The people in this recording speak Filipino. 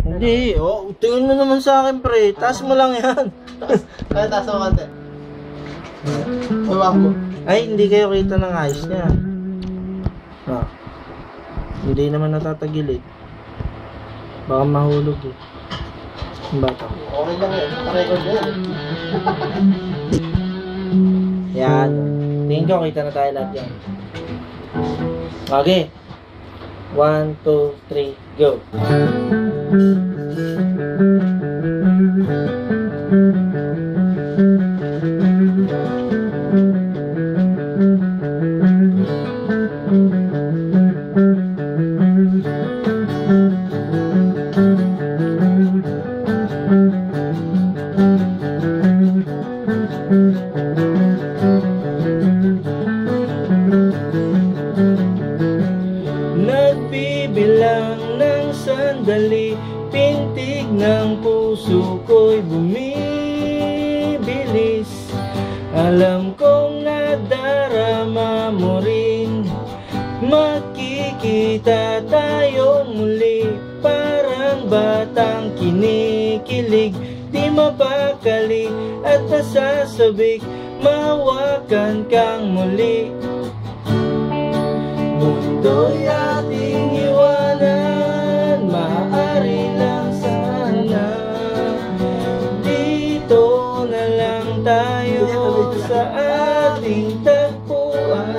Hindi, oh, tingin mo naman sa akin, pre. Taas mo lang yan. Kaya taas mo kante. Baba mo. Ay, hindi kayo kita ng ayos niya. Ah. Hindi naman natatagilid. Baka mahulog eh. Ang bata. Okay lang yan. Record yan. Yan. Tingin ko, kita na tayo lahat yan. Okay. 1, 2, 3, go. Nagbibilang ng sandali, pintig ng puso ko'y bumibilis. Alam kong nadarama mo rin, makikita tayong muli. Parang batang kinikilig, di mapakali at nasasabik, mahawakan kang muli. Mundo'y ating iwanan, maaari lang sana. Dito na lang tayo sa ating tagpuan.